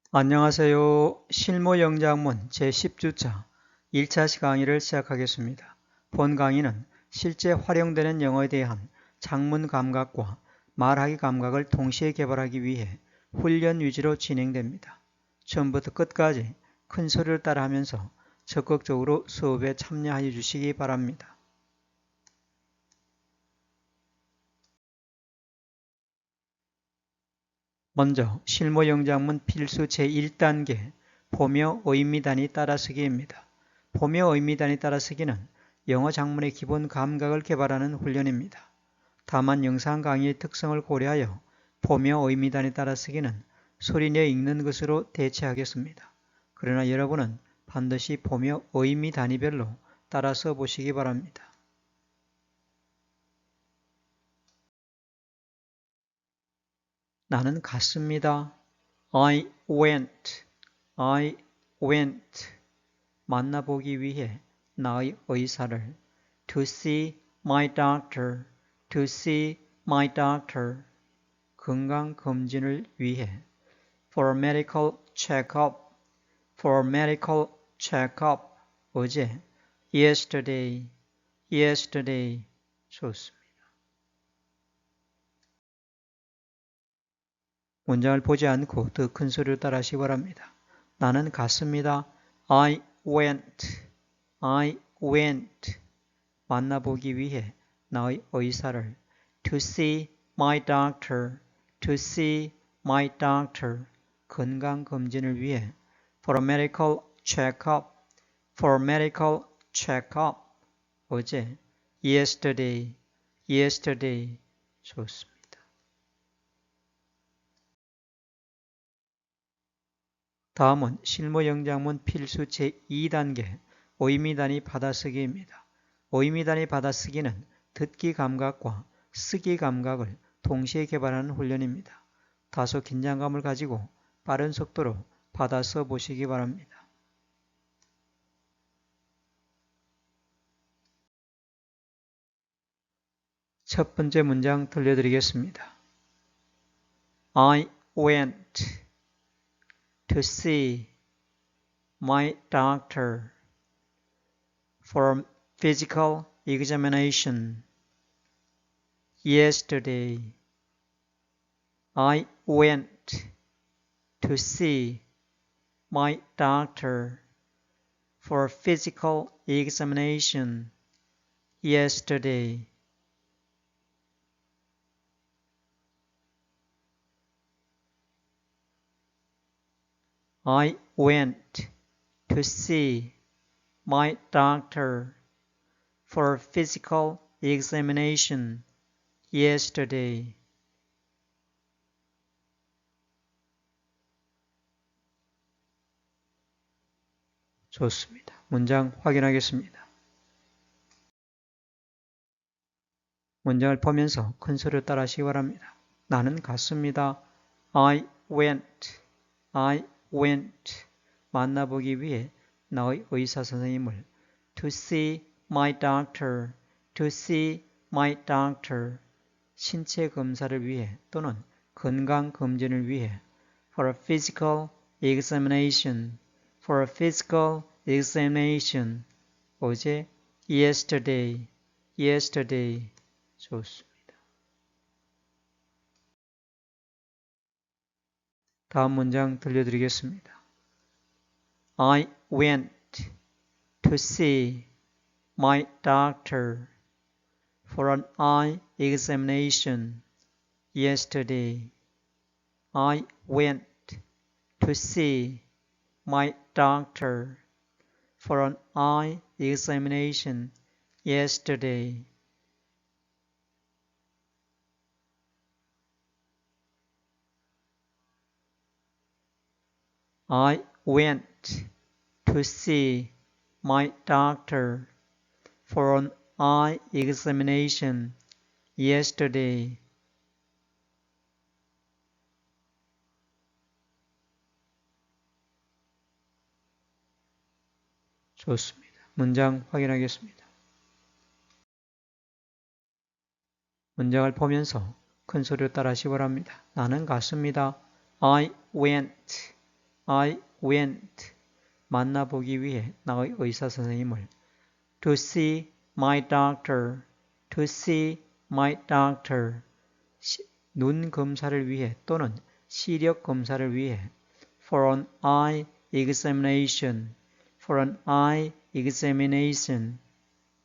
안녕하세요. 실무영작문 제10주차 1차 강의를 시작하겠습니다. 본 강의는 실제 활용되는 영어에 대한 작문 감각과 말하기 감각을 동시에 개발하기 위해 훈련 위주로 진행됩니다. 처음부터 끝까지 큰 소리를 따라하면서 적극적으로 수업에 참여하여 주시기 바랍니다. 먼저 실무영작문 필수 제1단계 보며 의미 단위 따라쓰기입니다. 보며 의미 단위 따라쓰기는 영어 작문의 기본 감각을 개발하는 훈련입니다. 다만 영상 강의의 특성을 고려하여 보며 의미 단위 따라쓰기는 소리내어 읽는 것으로 대체하겠습니다. 그러나 여러분은 반드시 보며 의미 단위별로 따라서 보시기 바랍니다. 나는 갔습니다. I went. 만나보기 위해 나의 의사를 to see my doctor. 건강검진을 위해 for medical checkup. 어제 yesterday. 좋습니다. 문장을 보지 않고 더 큰 소리로 따라하시기 바랍니다. 나는 갔습니다. I went. 만나보기 위해 나의 의사를 to see my doctor. 건강검진을 위해 for a medical checkup. 어제 yesterday. 좋습니다. 다음은 실무영작문 필수 제2단계 의미 단위 받아쓰기입니다. 의미 단위 받아쓰기는 듣기 감각과 쓰기 감각을 동시에 개발하는 훈련입니다. 다소 긴장감을 가지고 빠른 속도로 받아써 보시기 바랍니다. 첫 번째 문장 들려드리겠습니다. I went to see my doctor for physical examination yesterday. I went to see my doctor for physical examination yesterday. I went to see my doctor for physical examination yesterday. 좋습니다. 문장 확인하겠습니다. 문장을 보면서 큰 소리로 따라하시기 바랍니다. 나는 갔습니다. I went. 만나보기 위해 나의 의사 선생님을 to see my doctor. 신체 검사를 위해 또는 건강 검진을 위해 for a physical examination. 어제 yesterday. 좋습니다. 다음 문장 들려드리겠습니다. I went to see my doctor for an eye examination yesterday. I went to see my doctor for an eye examination yesterday. I went to see my doctor for an eye examination yesterday. 좋습니다. 문장 확인하겠습니다. 문장을 보면서 큰 소리로 따라하시기 바랍니다. 나는 갔습니다. I went. I went. 만나보기 위해 나의 의사 선생님을. To see my doctor. To see my doctor. 눈 검사를 위해 또는 시력 검사를 위해. For an eye examination. For an eye examination.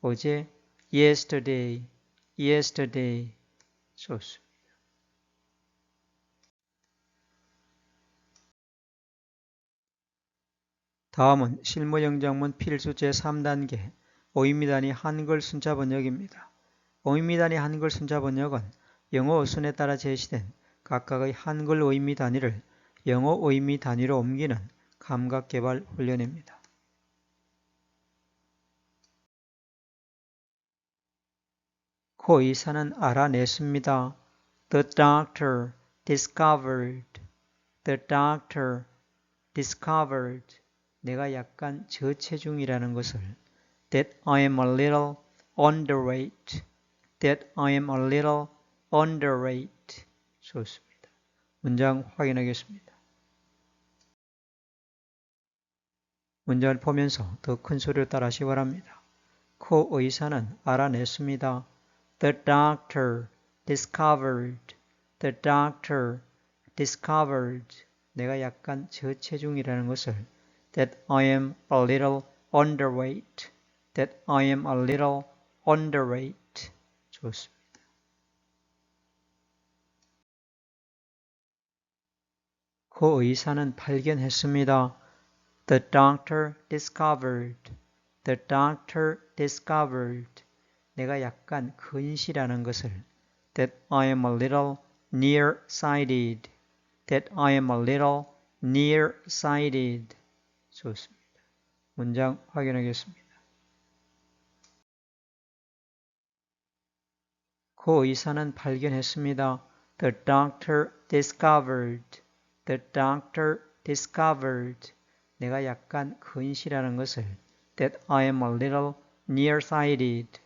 어제 yesterday. Yesterday. 좋습니다. 다음은 실무영장문 필수 제3단계 어휘미단위 한글 순자 번역입니다. 어휘미단위 한글 순자 번역은 영어 어순에 따라 제시된 각각의 한글 어휘미 단위를 영어 어휘미 단위로 옮기는 감각개발 훈련입니다. 그 의사는 알아냈습니다. The doctor discovered. The doctor discovered. 내가 약간 저체중이라는 것을. That I am a little underweight. That I am a little underweight. 좋습니다. 문장 확인하겠습니다. 문장을 보면서 더 큰 소리로 따라하시기 바랍니다. 그 의사는 알아냈습니다. The doctor discovered. The doctor discovered. 내가 약간 저체중이라는 것을. That I am a little underweight. That I am a little underweight. 좋습니다. 그 의사는 발견했습니다. The doctor discovered. The doctor discovered. 내가 약간 근시라는 것을. That I am a little nearsighted. That I am a little nearsighted. 좋습니다. 문장 확인하겠습니다. 그 의사는 발견했습니다. The doctor discovered. The doctor discovered. 내가 약간 근시라는 것을. That I am a little nearsighted.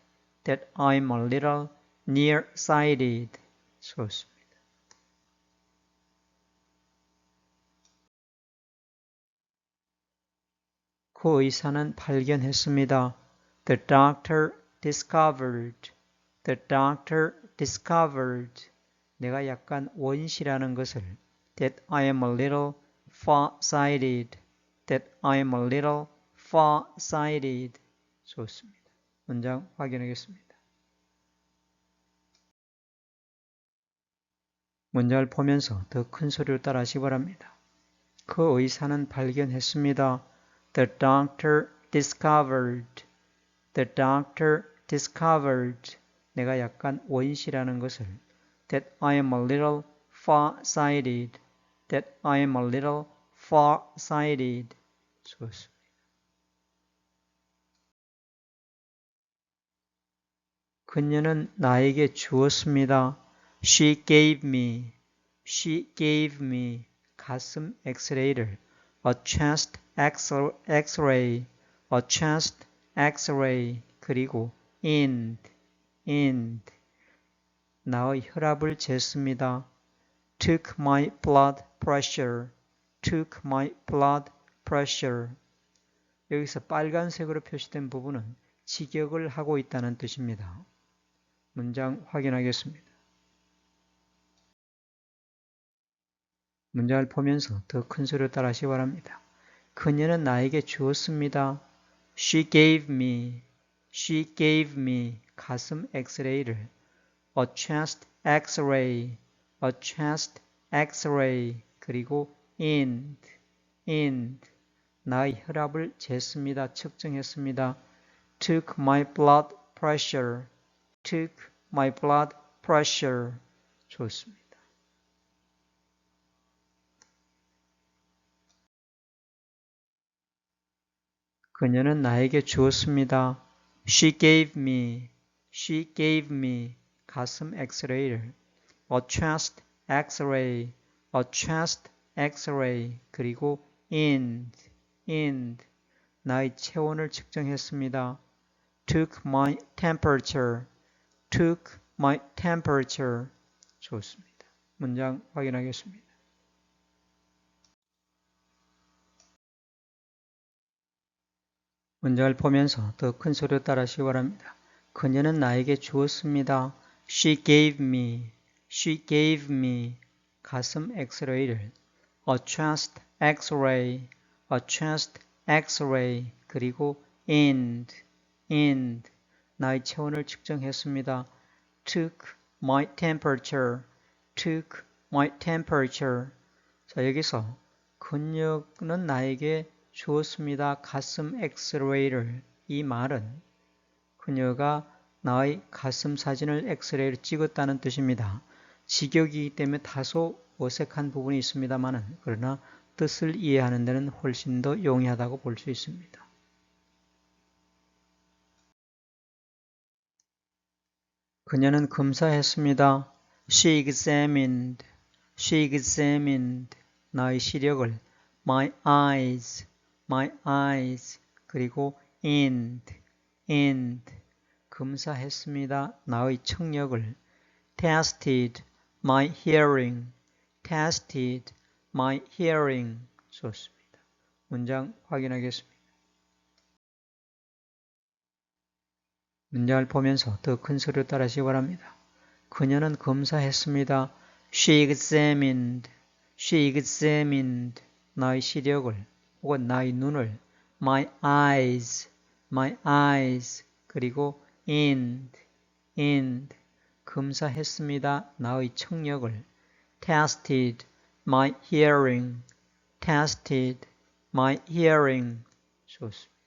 That I am a little nearsighted. 좋습니다. 그 의사는 발견했습니다. The doctor discovered. The doctor discovered. 내가 약간 원시라는 것을. That I am a little far-sighted. That I am a little far-sighted. 좋습니다. 문장 확인하겠습니다. 문장을 보면서 더 큰 소리로 따라하시기 바랍니다. 그 의사는 발견했습니다. The doctor discovered. The doctor discovered. 내가 약간 원시라는 것을. That I am a little far-sighted. That I am a little far-sighted. 좋습니다. 그녀는 나에게 주었습니다. She gave me. She gave me. 가슴 엑스레이를. A chest X-ray. A chest X-ray. 그리고 and. 나의 혈압을 쟀습니다. Took my blood pressure. Took my blood pressure. 여기서 빨간색으로 표시된 부분은 직역을 하고 있다는 뜻입니다. 문장 확인하겠습니다. 문장을 보면서 더 큰 소리로 따라하시기 바랍니다. 그녀는 나에게 주었습니다. She gave me. She gave me. 가슴 엑스레이를. A chest X-ray. A chest X-ray. 그리고 and. 나의 혈압을 쟀습니다. 측정했습니다. Took my blood pressure. Took my blood pressure. 좋습니다. 그녀는 나에게 주었습니다. She gave me. She gave me. 가슴 엑스레이를. A chest X-ray. A chest X-ray. 그리고 and. 나의 체온을 측정했습니다. Took my temperature. Took my temperature. 좋습니다. 문장 확인하겠습니다. 문장을 보면서 더 큰 소리로 따라하시기 바랍니다. 그녀는 나에게 주었습니다. She gave me. She gave me. 가슴 엑스레이를. A chest X-ray. A chest X-ray. 그리고 and. 나의 체온을 측정했습니다. Took my temperature. Took my temperature. 자, 여기서 그녀는 나에게 주었습니다. 가슴 엑스레이를. 이 말은 그녀가 나의 가슴 사진을 엑스레이로 찍었다는 뜻입니다. 직역이기 때문에 다소 어색한 부분이 있습니다만 그러나 뜻을 이해하는 데는 훨씬 더 용이하다고 볼 수 있습니다. 그녀는 검사했습니다. She examined. She examined. 나의 시력을. My eyes. My eyes. 그리고 and. 검사했습니다. 나의 청력을. Tested my hearing. Tested my hearing. 좋습니다. 문장 확인하겠습니다. 문장을 보면서 더 큰 소리로 따라하시기 바랍니다. 그녀는 검사했습니다. She examined. She examined. 나의 시력을 혹은 나의 눈을. My eyes. My eyes. 그리고 and. 검사했습니다. 나의 청력을. Tested my hearing. Tested my hearing. 좋습니다.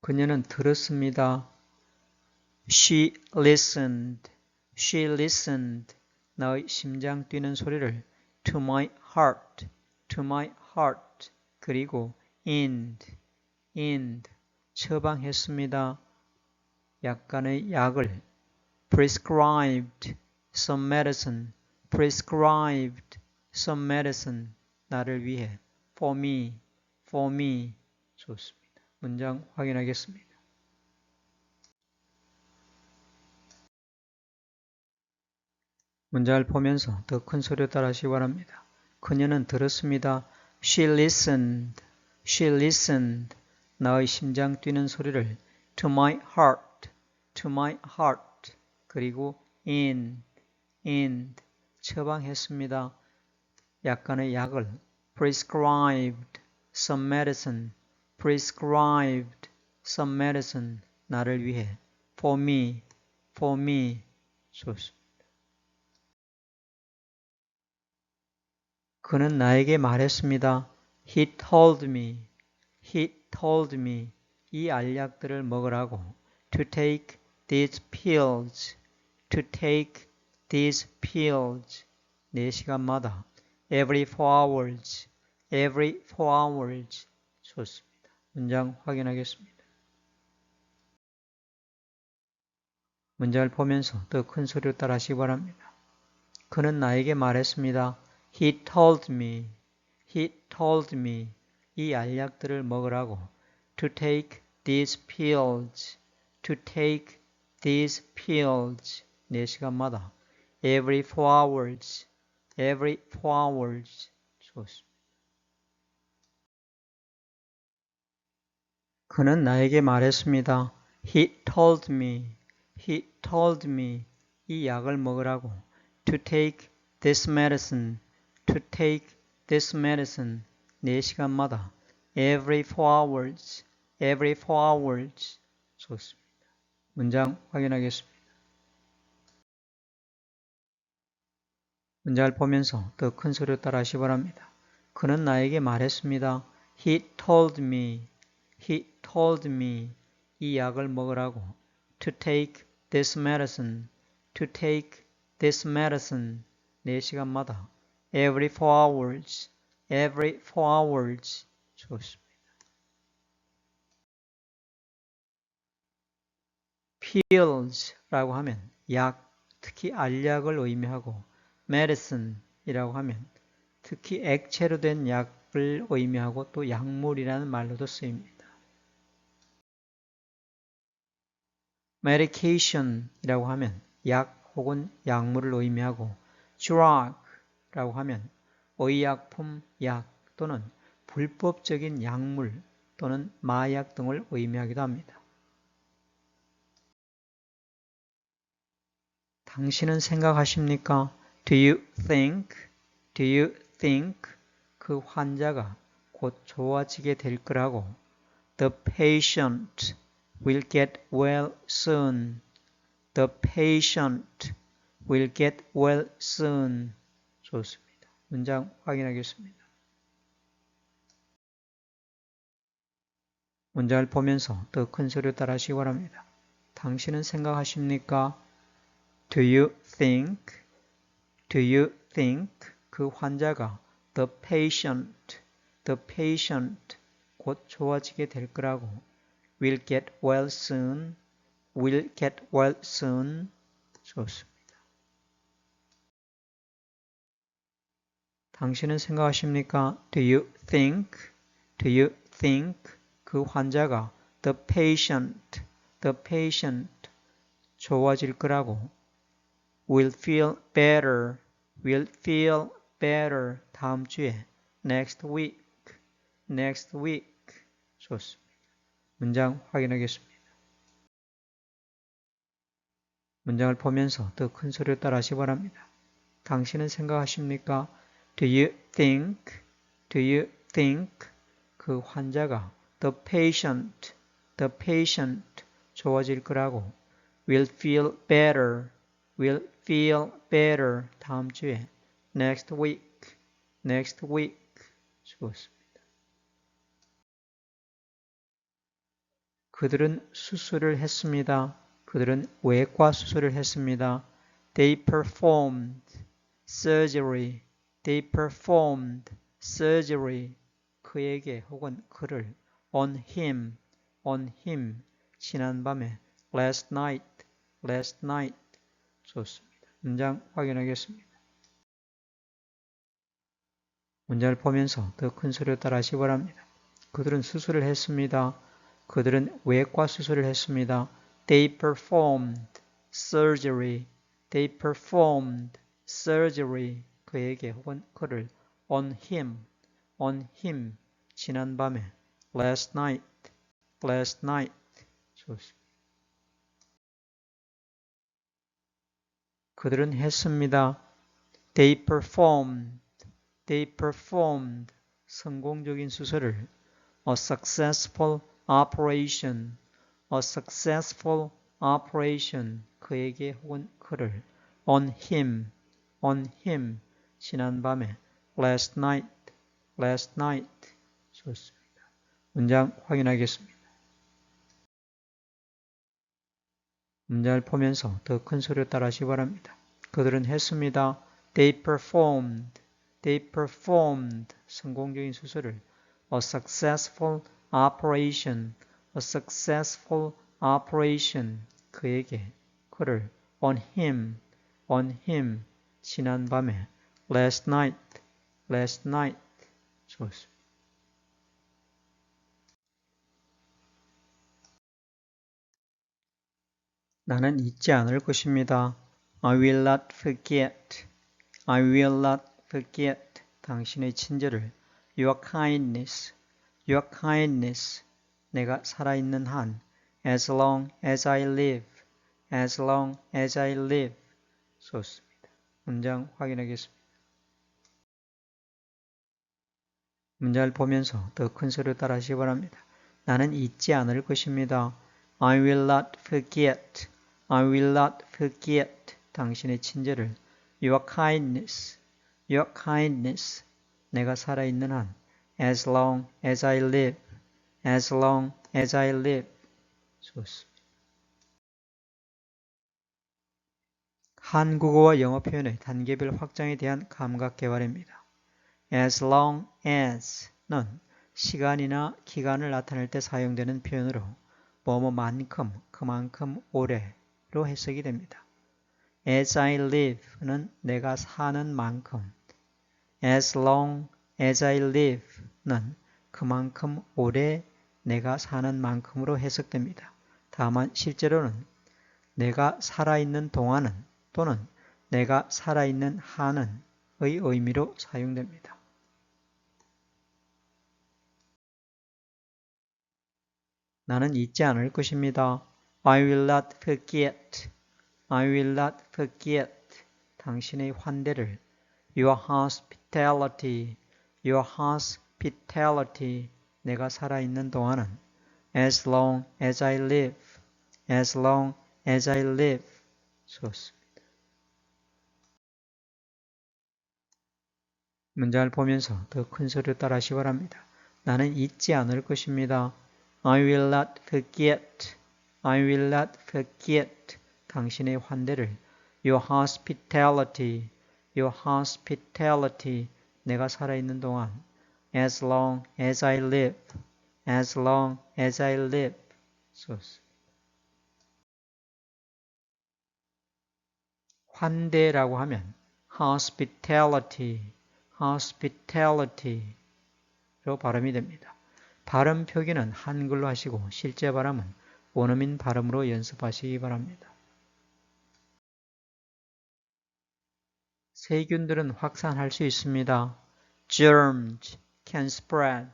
그녀는 들었습니다. She listened. She listened. 나의 심장 뛰는 소리를. To my heart. To my heart. 그리고 and. 처방했습니다. 약간의 약을. Prescribed some medicine. Prescribed some medicine. 나를 위해. For me. For me. 좋습니다. 문장 확인하겠습니다. 문장을 보면서 더 큰 소리로 따라하시기 바랍니다. 그녀는 들었습니다. She listened. She listened. 나의 심장 뛰는 소리를. To my heart. To my heart. 그리고 and. 처방했습니다. 약간의 약을. Prescribed some medicine. Prescribed some medicine. 나를 위해. For me. For me. 좋습니다. 그는 나에게 말했습니다. He told me. He told me. 이 알약들을 먹으라고. To take these pills. To take these pills. 4시간마다. Every 4 hours. Every 4 hours. 좋습니다. 문장 확인하겠습니다. 문장을 보면서 더 큰 소리로 따라하시기 바랍니다. 그는 나에게 말했습니다. He told me. He told me. 이 알약들을 먹으라고. To take these pills. To take these pills. 4시간마다. Every 4 hours. Every 4 hours. 좋습니다. 그는 나에게 말했습니다. He told me. He told me. 이 약을 먹으라고. To take this medicine. To take this medicine. 4시간마다. Every 4 hours. Every 4 hours. 좋습니다. 문장 확인하겠습니다. 문장을 보면서 더 큰 소리로 따라하시기 바랍니다. 그는 나에게 말했습니다. He told me. He told me. 이 약을 먹으라고. To take this medicine. To take this medicine. 4시간마다. Every 4 hours. Every 4 hours. 좋습니다. Pills라고 하면 약, 특히 알약을 의미하고 medicine이라고 하면 특히 액체로 된 약을 의미하고 또 약물이라는 말로도 쓰입니다. medication이라고 하면 약 혹은 약물을 의미하고 drug라고 하면 의약품, 약 또는 불법적인 약물 또는 마약 등을 의미하기도 합니다. 당신은 생각하십니까? Do you think 그 환자가 곧 좋아지게 될 거라고? The patient will get well soon. The patient will get well soon. 좋습니다. 문장 확인하겠습니다. 문장을 보면서 더 큰 소리로 따라하시기 바랍니다. 당신은 생각하십니까? Do you think 그 환자가 the patient 곧 좋아지게 될 거라고 will get well soon 좋습니다. 당신은 생각하십니까? Do you think 그 환자가 the patient 좋아질 거라고 will feel better 다음 주에 next week 좋습니다. 문장 확인하겠습니다. 문장을 보면서 더 큰 소리로 따라하시기 바랍니다. 당신은 생각하십니까? Do you think 그 환자가 the patient 좋아질 거라고 will feel better 다음 주에 next week 좋습니다. 그들은 수술을 했습니다. 그들은 외과 수술을 했습니다. They performed surgery. 그에게 혹은 그를 on him 지난밤에 last night 좋습니다. 문장 확인하겠습니다. 문장을 보면서 더 큰 소리로 따라하시기 바랍니다. 그들은 수술을 했습니다. 그들은 외과 수술을 했습니다. They performed surgery. 그에게 혹은 그를 on him 지난밤에 last night 좋습니다. 그들은 했습니다. They performed 성공적인 수술을 a successful operation 그에게 혹은 그를 on him 지난밤에 last night 좋습니다. 문장 확인하겠습니다. 문장을 보면서 더 큰 소리로 따라하시기 바랍니다. 그들은 했습니다. They performed 성공적인 수술을 a successful operation 그에게 그를 on him 지난밤에 last night 좋습니다. 나는 잊지 않을 것입니다. I will not forget 당신의 친절을 your kindness 내가 살아있는 한 as long as I live 좋습니다. 문장 확인하겠습니다. 문장을 보면서 더 큰 소리로 따라하시기 바랍니다. 나는 잊지 않을 것입니다. I will not forget 당신의 친절을 your kindness 내가 살아있는 한 as long as I live 좋습니다. 한국어와 영어 표현의 단계별 확장에 대한 감각 개발입니다. as long as는 시간이나 기간을 나타낼 때 사용되는 표현으로 뭐뭐만큼, 그만큼 오래로 해석이 됩니다. as I live는 내가 사는 만큼, as long as I live는 그만큼 오래 내가 사는 만큼으로 해석됩니다. 다만 실제로는 내가 살아있는 동안은 또는 내가 살아있는 한은의 의미로 사용됩니다. 나는 잊지 않을 것입니다. I will not forget. I will not forget. 당신의 환대를. Your hospitality. Your hospitality. 내가 살아있는 동안은. As long as I live. As long as I live. 좋습니다. 문장을 보면서 더 큰 소리로 따라하시기 바랍니다. 나는 잊지 않을 것입니다. I will not forget. I will not forget. 당신의 환대를. Your hospitality. Your hospitality. 내가 살아있는 동안. As long as I live. As long as I live. 좋습니다. 환대라고 하면 hospitality. hospitality로 발음이 됩니다. 발음 표기는 한글로 하시고 실제 발음은 원어민 발음으로 연습하시기 바랍니다. 세균들은 확산할 수 있습니다. Germs can spread.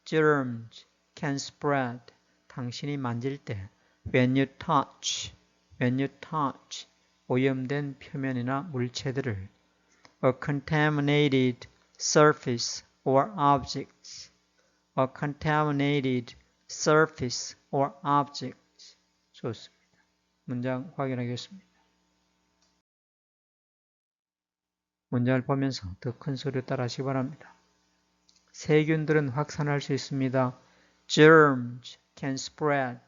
Germs can spread. 당신이 만질 때 when you touch 오염된 표면이나 물체들을 a contaminated surface or objects. A contaminated surface or objects. 좋습니다. 문장 확인하겠습니다. 문장을 보면서 더 큰 소리로 따라하시기 바랍니다. 세균들은 확산할 수 있습니다. Germs can spread.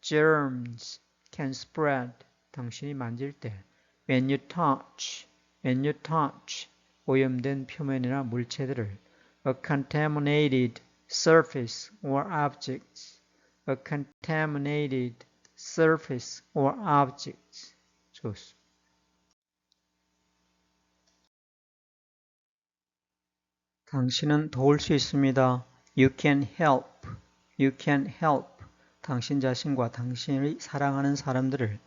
Germs can spread. 당신이 만질 때 when you touch 오염된 표면이나 물체들을 a contaminated surface or objects. A contaminated surface or objects. 좋습니다. 당신은 도울 수 있습니다. You can help. You can help. 당신 자신과 당신을 사랑하는 사람들을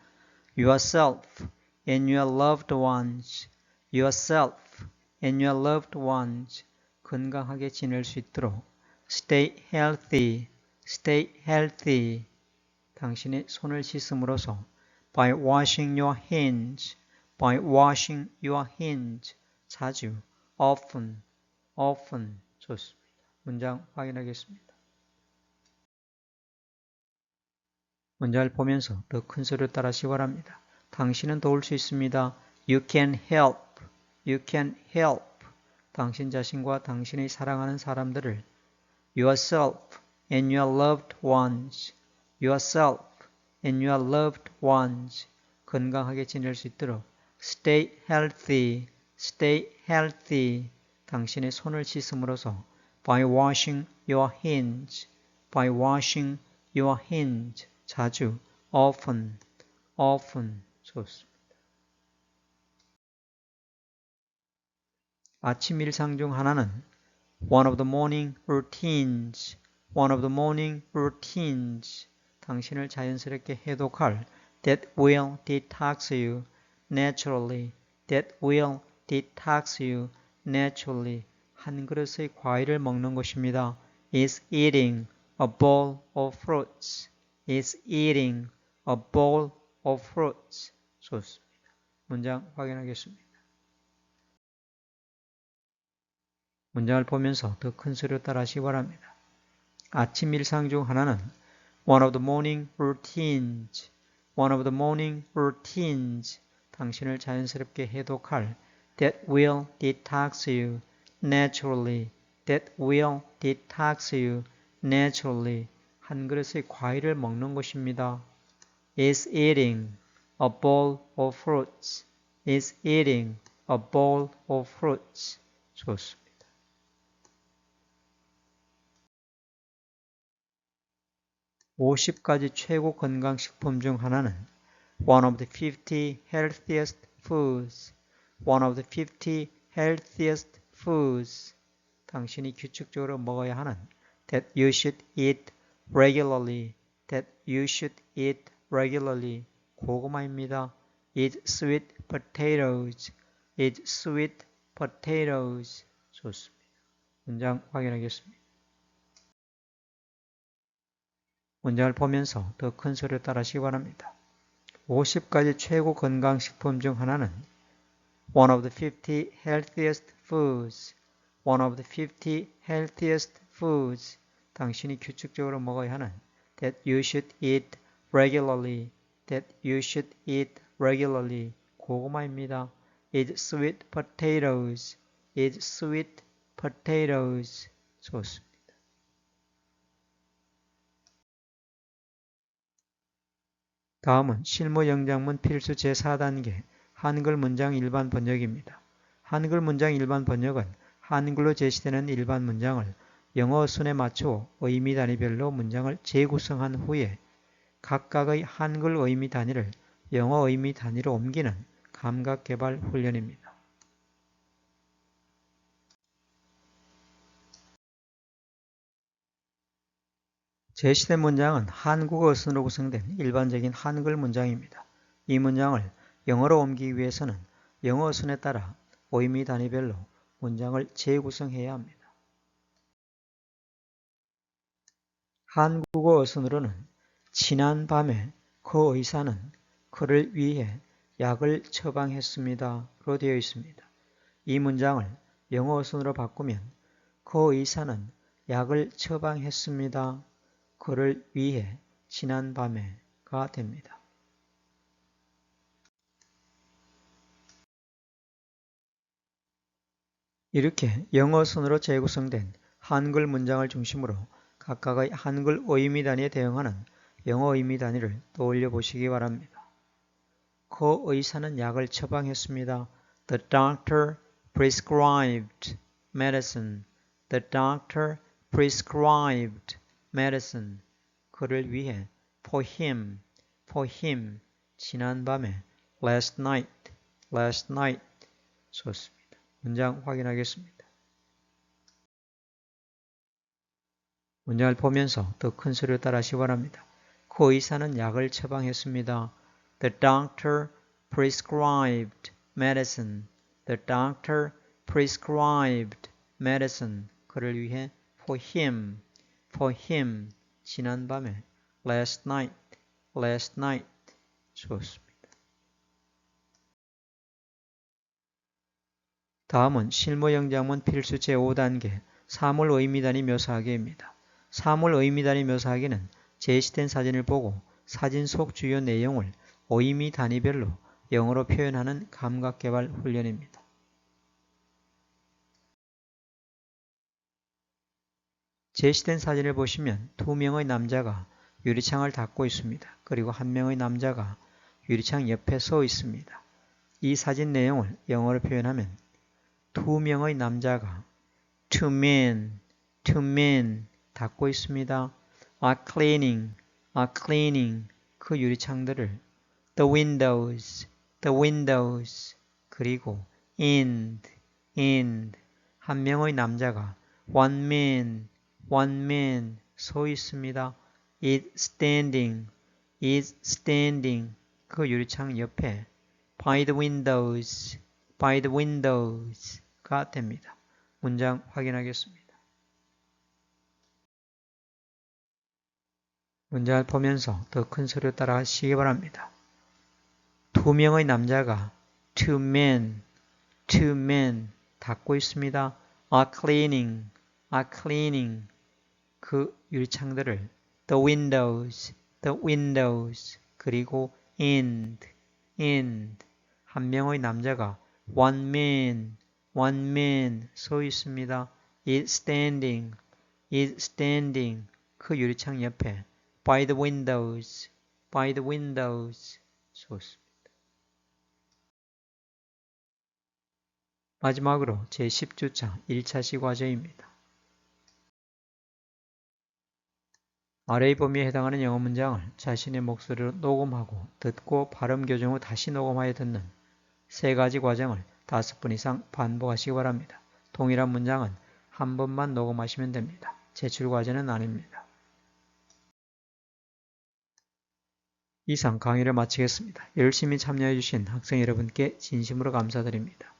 yourself and your loved ones. yourself and your loved ones. 건강하게 지낼 수 있도록 stay healthy. stay healthy. 당신의 손을 씻음으로써 by washing your hands. by washing your hands. 자주 often 좋습니다. 문장 확인하겠습니다. 문장을 보면서 더 큰 소리로 따라하시기 바랍니다. 당신은 도울 수 있습니다. You can help. You can help. 당신 자신과 당신의 사랑하는 사람들을 yourself and your loved ones. yourself and your loved ones. 건강하게 지낼 수 있도록 stay healthy. stay healthy. 당신의 손을 씻음으로써 by washing your hands. by washing your hands. 자주 often 좋습니다. 아침 일상 중 하나는 one of the morning routines. one of the morning routines. 당신을 자연스럽게 해독할 that will detox you naturally. that will detox you naturally. 한 그릇의 과일을 먹는 것입니다. is eating a bowl of fruits. is eating a bowl of fruits. 좋습니다. 문장 확인하겠습니다. 문장을 보면서 더 큰 소리로 따라하시기 바랍니다. 아침 일상 중 하나는 one of the morning routines. one of the morning routines. 당신을 자연스럽게 해독할 that will detox you naturally. that will detox you naturally. 한 그릇의 과일을 먹는 것입니다. is eating a bowl of fruits. is eating a bowl of fruits. 좋습니다. 50가지 최고 건강식품 중 하나는 one of the 50 healthiest foods. one of the 50 healthiest foods. 당신이 규칙적으로 먹어야 하는 that you should eat regularly. that you should eat regularly. 고구마입니다. eat sweet potatoes. eat sweet potatoes. 좋습니다. 문장 확인하겠습니다. 문장을 보면서 더 큰 소리로 따라하시기 바랍니다. 50가지 최고 건강식품 중 하나는 One of the 50 healthiest foods. One of the 50 healthiest foods. 당신이 규칙적으로 먹어야 하는 that you should eat regularly. That you should eat regularly. 고구마입니다. is sweet potatoes. is sweet potatoes. 좋습니다. 다음은 실무 영장문 필수 제4단계 한글 문장 일반 번역입니다. 한글 문장 일반 번역은 한글로 제시되는 일반 문장을 영어 순에 맞춰 의미 단위별로 문장을 재구성한 후에 각각의 한글 의미 단위를 영어 의미 단위로 옮기는 감각 개발 훈련입니다. 제시된 문장은 한국어 순으로 구성된 일반적인 한글 문장입니다. 이 문장을 영어로 옮기기 위해서는 영어 순에 따라 의미 단위별로 문장을 재구성해야 합니다. 한국어 순으로는 지난 밤에 그 의사는 그를 위해 약을 처방했습니다로 되어 있습니다. 이 문장을 영어 순으로 바꾸면 그 의사는 약을 처방했습니다. 그를 위해 지난 밤에가 됩니다. 이렇게 영어 순으로 재구성된 한글 문장을 중심으로 각각의 한글 의미 단위에 대응하는 영어 의미 단위를 떠올려 보시기 바랍니다. 그 의사는 약을 처방했습니다. The doctor prescribed medicine. The doctor prescribed medicine. 그를 위해 for him, 지난밤에 last night. 좋습니다. 문장 확인하겠습니다. 문장을 보면서 더 큰 소리로 따라하시기 바랍니다. 그 의사는 약을 처방했습니다. The doctor prescribed medicine. The doctor prescribed medicine. 그를 위해 for him, 지난밤에 last night. 좋습니다. 다음은 실무 영장문 필수 제5단계 사물 의미 단위 묘사하기입니다. 사물 의미 단위 묘사하기는 제시된 사진을 보고 사진 속 주요 내용을 의미 단위별로 영어로 표현하는 감각 개발 훈련입니다. 제시된 사진을 보시면 두 명의 남자가 유리창을 닫고 있습니다. 그리고 한 명의 남자가 유리창 옆에 서 있습니다. 이 사진 내용을 영어로 표현하면 두 명의 남자가 two men 닫고 있습니다. are cleaning 그 유리창들을 the windows 그리고 in 한 명의 남자가 one man 서 있습니다. is standing 그 유리창 옆에 by the windows가 됩니다. 문장 확인하겠습니다. 문장을 보면서 더 큰 소리로 따라 하시기 바랍니다. 두 명의 남자가 two men 닫고 있습니다. are cleaning 그 유리창들을 the windows 그리고 in 한 명의 남자가 one man 서 있습니다. is standing 그 유리창 옆에 by the windows 좋습니다. 마지막으로 제10주차 1차 시과제입니다. 아래의 범위에 해당하는 영어 문장을 자신의 목소리로 녹음하고 듣고 발음 교정 후 다시 녹음하여 듣는 세 가지 과정을 5분 이상 반복하시기 바랍니다. 동일한 문장은 한 번만 녹음하시면 됩니다. 제출 과제는 아닙니다. 이상 강의를 마치겠습니다. 열심히 참여해 주신 학생 여러분께 진심으로 감사드립니다.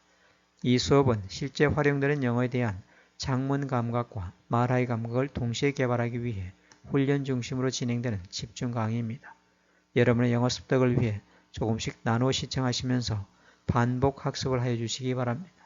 이 수업은 실제 활용되는 영어에 대한 작문 감각과 말하기 감각을 동시에 개발하기 위해 훈련 중심으로 진행되는 집중 강의입니다. 여러분의 영어 습득을 위해 조금씩 나누어 시청하시면서 반복 학습을 하여 주시기 바랍니다.